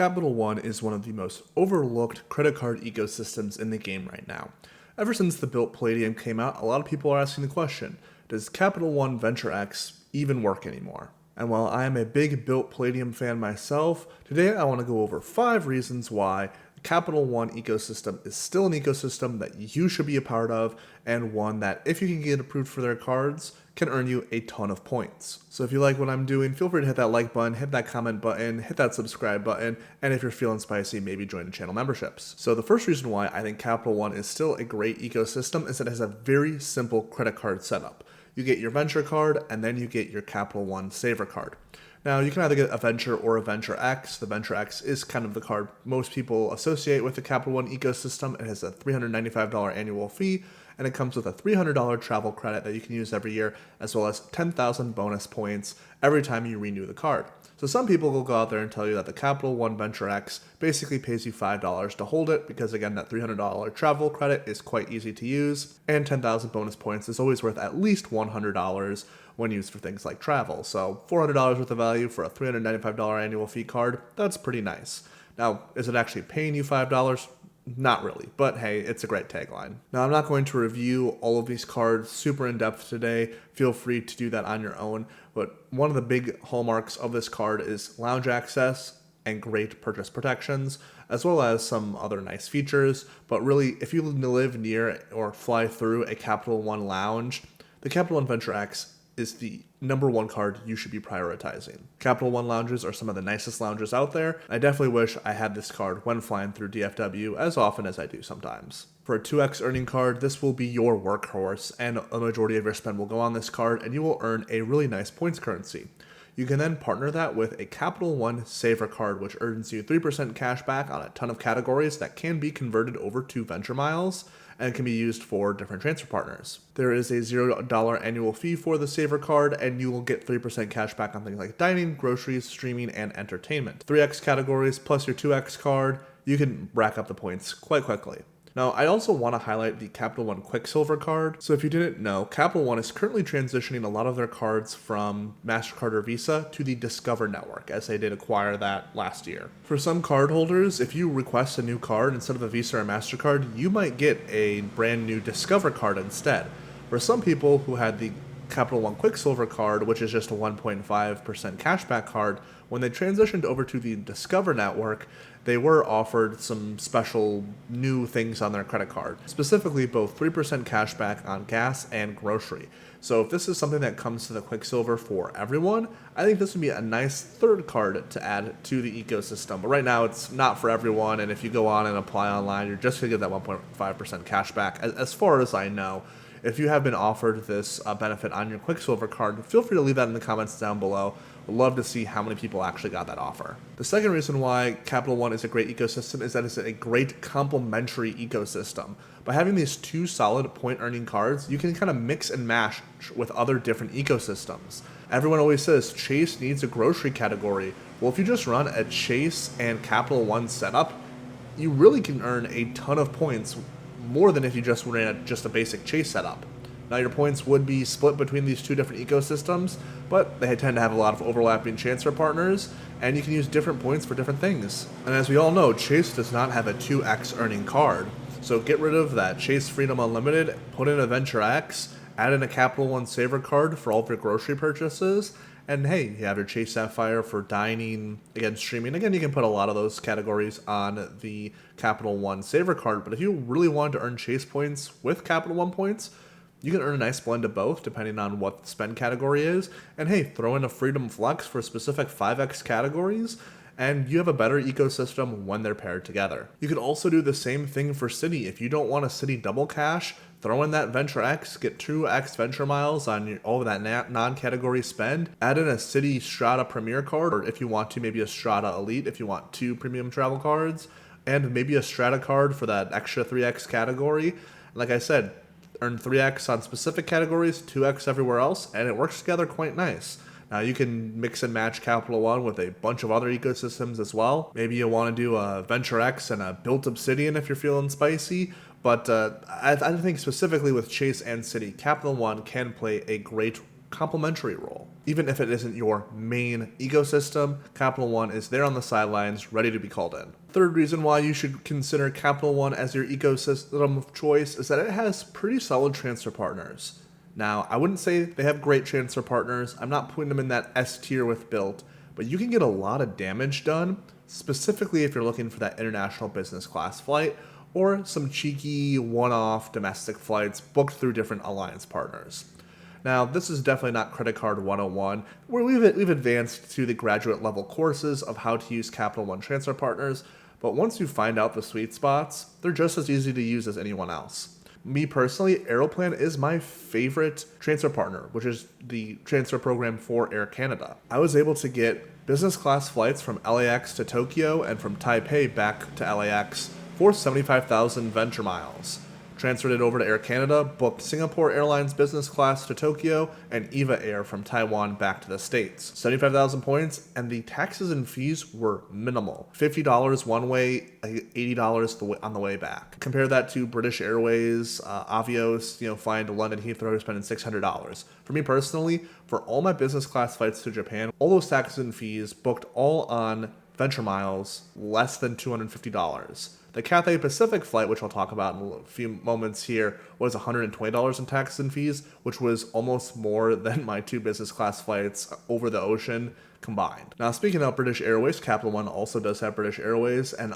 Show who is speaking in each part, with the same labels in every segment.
Speaker 1: Capital One is one of the most overlooked credit card ecosystems in the game right now. Ever since the Built Palladium came out, a lot of people are asking the question, does Capital One Venture X even work anymore? And while I am a big Built Palladium fan myself, today I want to go over 5 reasons why the Capital One ecosystem is still an ecosystem that you should be a part of, and one that, if you can get approved for their cards, can earn you a ton of points. So if you like what I'm doing, feel free to hit that like button, hit that comment button, hit that subscribe button, and if you're feeling spicy, maybe join the channel memberships. So the first reason why I think Capital One is still a great ecosystem is that it has a very simple credit card setup. You get your Venture card, and then you get your Capital One Saver card. Now, you can either get a Venture or a Venture X. The Venture X is kind of the card most people associate with the Capital One ecosystem. It has a $395 annual fee, and it comes with a $300 travel credit that you can use every year, as well as 10,000 bonus points every time you renew the card. So some people will go out there and tell you that the Capital One Venture X basically pays you $5 to hold it, because again, that $300 travel credit is quite easy to use, and 10,000 bonus points is always worth at least $100 when used for things like travel. So $400 worth of value for a $395 annual fee card, that's pretty nice. Now, is it actually paying you $5? Not really, but hey, it's a great tagline. Now, I'm not going to review all of these cards super in depth today. Feel free to do that on your own, but one of the big hallmarks of this card is lounge access and great purchase protections, as well as some other nice features. But really, if you live near or fly through a Capital One lounge, the Capital One Venture X is the #1 card you should be prioritizing. Capital One lounges are some of the nicest lounges out there. I definitely wish I had this card when flying through DFW as often as I do sometimes. For a 2x earning card, this will be your workhorse, and a majority of your spend will go on this card, and you will earn a really nice points currency. You can then partner that with a Capital One Saver card, which earns you 3% cash back on a ton of categories that can be converted over to Venture Miles and can be used for different transfer partners. There is a $0 annual fee for the Saver card, and you will get 3% cash back on things like dining, groceries, streaming, and entertainment. 3x categories plus your 2x card, you can rack up the points quite quickly. Now, I also want to highlight the Capital One Quicksilver card. So if you didn't know, Capital One is currently transitioning a lot of their cards from MasterCard or Visa to the Discover network, as they did acquire that last year. For some cardholders, if you request a new card instead of a Visa or MasterCard, you might get a brand new Discover card instead. For some people who had the Capital One Quicksilver card, which is just a 1.5% cashback card, when they transitioned over to the Discover network, they were offered some special new things on their credit card, specifically both 3% cashback on gas and grocery. So if this is something that comes to the Quicksilver for everyone, I think this would be a nice third card to add to the ecosystem. But right now it's not for everyone, and if you go on and apply online, you're just going to get that 1.5% cashback, as far as I know. If you have been offered this benefit on your Quicksilver card, feel free to leave that in the comments down below. We'd love to see how many people actually got that offer. The second reason why Capital One is a great ecosystem is that it's a great complementary ecosystem. By having these 2 solid point earning cards, you can kind of mix and match with other different ecosystems. Everyone always says Chase needs a grocery category. Well, if you just run a Chase and Capital One setup, you really can earn a ton of points, more than if you just ran just a basic Chase setup. Now, your points would be split between these 2 different ecosystems, but they tend to have a lot of overlapping transfer partners, and you can use different points for different things. And as we all know, Chase does not have a 2x earning card, so get rid of that Chase Freedom Unlimited, put in a Venture X, add in a Capital One Saver card for all of your grocery purchases, and hey, you have your Chase Sapphire for dining, again, streaming. Again, you can put a lot of those categories on the Capital One Saver card, but if you really wanted to earn Chase points with Capital One points, you can earn a nice blend of both depending on what the spend category is. And hey, throw in a Freedom Flex for specific 5x categories, and you have a better ecosystem when they're paired together. You could also do the same thing for Citi. If you don't want a Citi double cash, throw in that Venture X, get 2x Venture Miles on all of that non-category spend, add in a Citi Strata Premier card, or if you want to, maybe a Strata Elite if you want 2 premium travel cards, and maybe a Strata card for that extra 3x category. Like I said, earn 3x on specific categories, 2x everywhere else, and it works together quite nice. Now, you can mix and match Capital One with a bunch of other ecosystems as well. Maybe you want to do a Venture X and a Built Obsidian if you're feeling spicy. But I think specifically with Chase and Citi, Capital One can play a great complementary role. Even if it isn't your main ecosystem, Capital One is there on the sidelines, ready to be called in. Third reason why you should consider Capital One as your ecosystem of choice is that it has pretty solid transfer partners. Now, I wouldn't say they have great transfer partners. I'm not putting them in that S tier with Built, but you can get a lot of damage done, specifically if you're looking for that international business class flight or some cheeky one-off domestic flights booked through different alliance partners. Now, this is definitely not Credit Card 101, where we've advanced to the graduate level courses of how to use Capital One transfer partners, but once you find out the sweet spots, they're just as easy to use as anyone else. Me personally, Aeroplan is my favorite transfer partner, which is the transfer program for Air Canada. I was able to get business class flights from LAX to Tokyo and from Taipei back to LAX for 75,000 venture miles. Transferred it over to Air Canada, booked Singapore Airlines business class to Tokyo, and EVA Air from Taiwan back to the States. 75,000 points, and the taxes and fees were minimal. $50 one way, $80 on the way back. Compare that to British Airways, Avios, flying to London Heathrow, spending $600. For me personally, for all my business class flights to Japan, all those taxes and fees booked all on venture miles, less than $250. The Cathay Pacific flight, which I'll talk about in a few moments here, was $120 in taxes and fees, which was almost more than my 2 business class flights over the ocean combined. Now, speaking of British Airways, Capital One also does have British Airways, and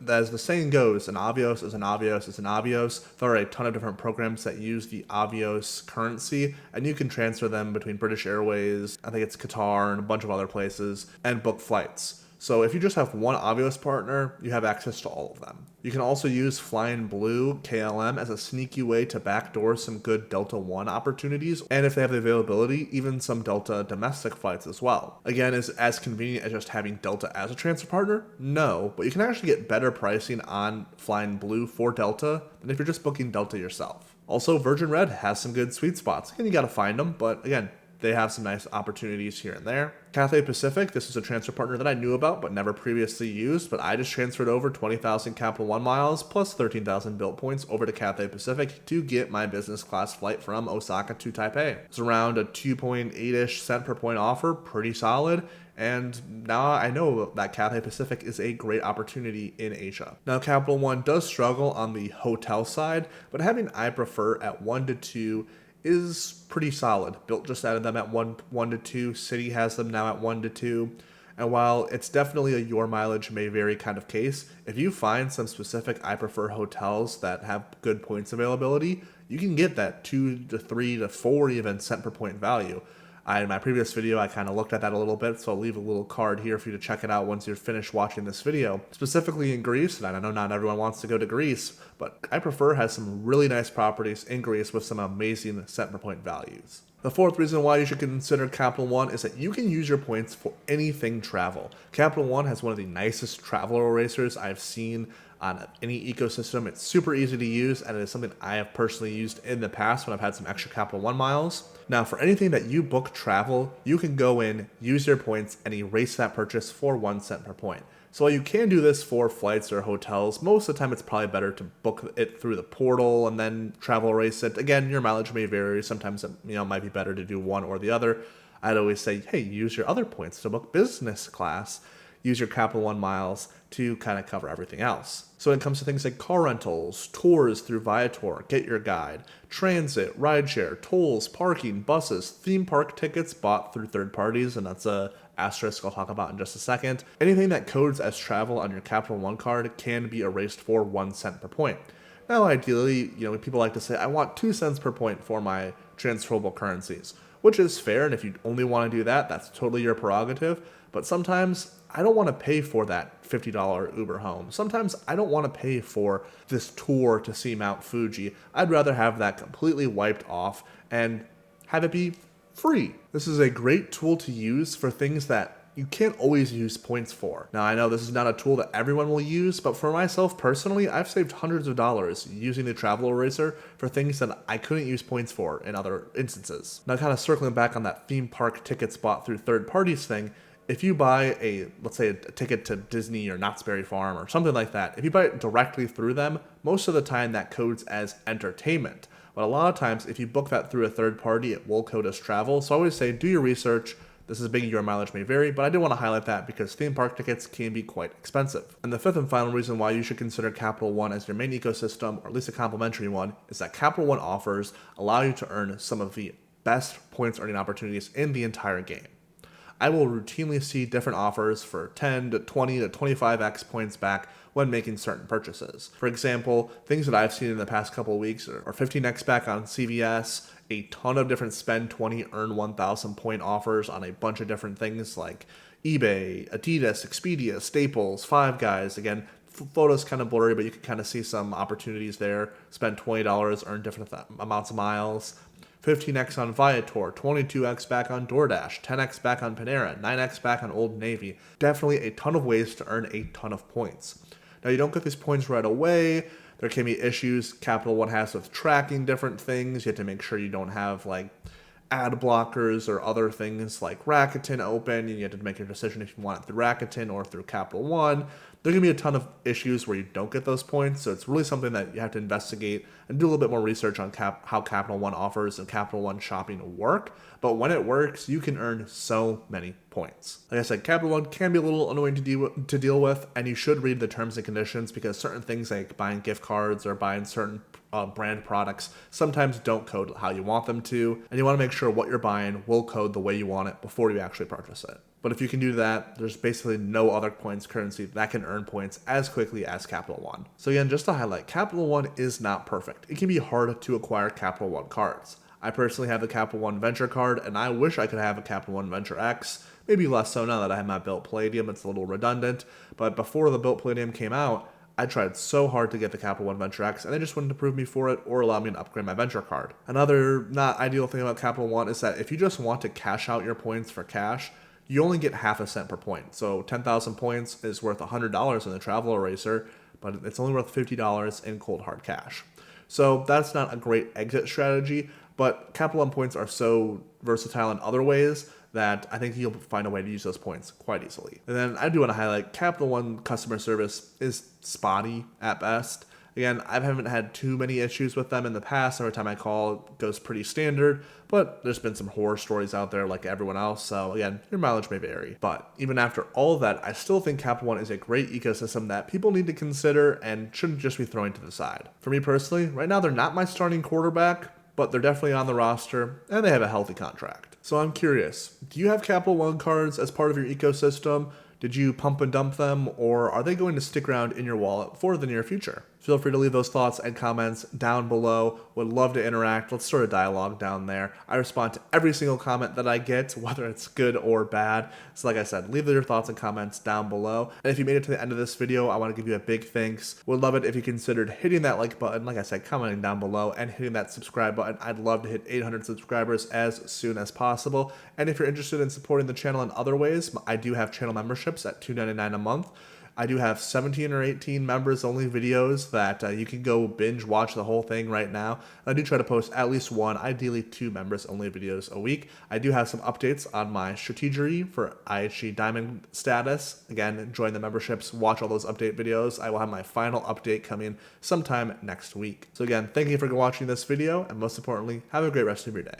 Speaker 1: as the saying goes, an Avios is an Avios is an Avios. There are a ton of different programs that use the Avios currency, and you can transfer them between British Airways, I think it's Qatar, and a bunch of other places, and book flights. So if you just have one Avios partner, you have access to all of them. You can also use Flying Blue KLM as a sneaky way to backdoor some good Delta One opportunities, and if they have the availability, even some Delta domestic flights as well. Again, is it as convenient as just having Delta as a transfer partner? No, but you can actually get better pricing on Flying Blue for Delta than if you're just booking Delta yourself. Also, Virgin Red has some good sweet spots. Again, you gotta find them, but again, they have some nice opportunities here and there. Cathay Pacific, this is a transfer partner that I knew about but never previously used, but I just transferred over 20,000 Capital One miles plus 13,000 Built points over to Cathay Pacific to get my business class flight from Osaka to Taipei. It's around a 2.8-ish cent per point offer, pretty solid. And now I know that Cathay Pacific is a great opportunity in Asia. Now, Capital One does struggle on the hotel side, but having I Prefer at 1 to 2 is pretty solid. Built just added them at 1 to 2. City has them now at 1 to 2. And while it's definitely a your mileage may vary kind of case, if you find some specific I Prefer hotels that have good points availability, you can get that 2 to 3 to 4 even cent per point value. In my previous video, I kind of looked at that a little bit, so I'll leave a little card here for you to check it out once you're finished watching this video. Specifically in Greece, and I know not everyone wants to go to Greece, but I Prefer has some really nice properties in Greece with some amazing cent per point values. The fourth reason why you should consider Capital One is that you can use your points for anything travel. Capital One has one of the nicest travel erasers I've seen on any ecosystem. It's super easy to use, and it is something I have personally used in the past when I've had some extra Capital One miles. Now, for anything that you book travel, you can go in, use your points, and erase that purchase for 1 cent per point. So while you can do this for flights or hotels, most of the time it's probably better to book it through the portal and then travel erase it. Again, your mileage may vary. Sometimes it might be better to do one or the other. I'd always say, hey, use your other points to book business class. Use your Capital One miles to kind of cover everything else. So when it comes to things like car rentals, tours through Viator, Get Your Guide, transit, rideshare, tolls, parking, buses, theme park tickets bought through third parties, and that's a asterisk I'll talk about in just a second. Anything that codes as travel on your Capital One card can be erased for 1 cent per point. Now, ideally, people like to say, I want 2 cents per point for my transferable currencies, which is fair, and if you only want to do that, that's totally your prerogative. But sometimes I don't want to pay for that $50 Uber home. Sometimes I don't want to pay for this tour to see Mount Fuji. I'd rather have that completely wiped off and have it be free. This is a great tool to use for things that you can't always use points for. Now, I know this is not a tool that everyone will use, but for myself personally, I've saved hundreds of dollars using the travel eraser for things that I couldn't use points for in other instances. Now, kind of circling back on that theme park tickets bought through third parties thing, if you buy let's say a ticket to Disney or Knott's Berry Farm or something like that, if you buy it directly through them, most of the time that codes as entertainment. But a lot of times, if you book that through a third party, it will code as travel. So I always say do your research. This is big, your mileage may vary, but I did want to highlight that because theme park tickets can be quite expensive. And the fifth and final reason why you should consider Capital One as your main ecosystem, or at least a complimentary one, is that Capital One offers allow you to earn some of the best points earning opportunities in the entire game. I will routinely see different offers for 10 to 20 to 25x points back when making certain purchases. For example, things that I've seen in the past couple of weeks are 15x back on CVS, a ton of different spend 20, earn 1,000 point offers on a bunch of different things like eBay, Adidas, Expedia, Staples, Five Guys. Again, photos kind of blurry, but you can kind of see some opportunities there. Spend $20, earn different amounts of miles. 15x on Viator, 22x back on DoorDash, 10x back on Panera, 9x back on Old Navy. Definitely a ton of ways to earn a ton of points. Now, you don't get these points right away. There can be issues Capital One has with tracking different things. You have to make sure you don't have like ad blockers or other things like Rakuten open. You have to make your decision if you want it through Rakuten or through Capital One. There can be a ton of issues where you don't get those points, so it's really something that you have to investigate and do a little bit more research on how Capital One offers and Capital One shopping work. But when it works, you can earn so many points. Like I said, Capital One can be a little annoying to deal with, and you should read the terms and conditions because certain things like buying gift cards or buying certain brand products sometimes don't code how you want them to, and you want to make sure what you're buying will code the way you want it before you actually purchase it. But if you can do that, there's basically no other coins currency that can earn points as quickly as Capital One. So again, just to highlight, Capital One is not perfect. It can be hard to acquire Capital One cards. I personally have the Capital One Venture card, and I wish I could have a Capital One Venture X. Maybe less so now that I have my Built Palladium. It's a little redundant. But before the Built Palladium came out, I tried so hard to get the Capital One Venture X, and they just wouldn't approve me for it or allow me to upgrade my Venture card. Another not ideal thing about Capital One is that if you just want to cash out your points for cash, you only get half a cent per point. So 10,000 points is worth $100 in the Travel Eraser, but it's only worth $50 in cold hard cash. So that's not a great exit strategy, but Capital One points are so versatile in other ways that I think you'll find a way to use those points quite easily. And then I do want to highlight Capital One customer service is spotty at best. Again, I haven't had too many issues with them in the past. Every time I call, it goes pretty standard, but there's been some horror stories out there like everyone else. So again, your mileage may vary. But even after all of that, I still think Capital One is a great ecosystem that people need to consider and shouldn't just be throwing to the side. For me personally, right now they're not my starting quarterback, but they're definitely on the roster and they have a healthy contract. So I'm curious, do you have Capital One cards as part of your ecosystem? Did you pump and dump them, or are they going to stick around in your wallet for the near future? Feel free to leave those thoughts and comments down below. Would love to interact. Let's start a dialogue down there. I respond to every single comment that I get, whether it's good or bad. So like I said, leave your thoughts and comments down below. And if you made it to the end of this video, I want to give you a big thanks. Would love it if you considered hitting that like button, like I said, commenting down below, and hitting that subscribe button. I'd love to hit 800 subscribers as soon as possible. And if you're interested in supporting the channel in other ways, I do have channel memberships at $2.99 a month. I do have 17 or 18 members only videos that you can go binge watch the whole thing right now. I do try to post at least one, ideally 2 members only videos a week. I do have some updates on my strategery for IHG Diamond status. Again, join the memberships, watch all those update videos. I will have my final update coming sometime next week. So again, thank you for watching this video, and most importantly, have a great rest of your day.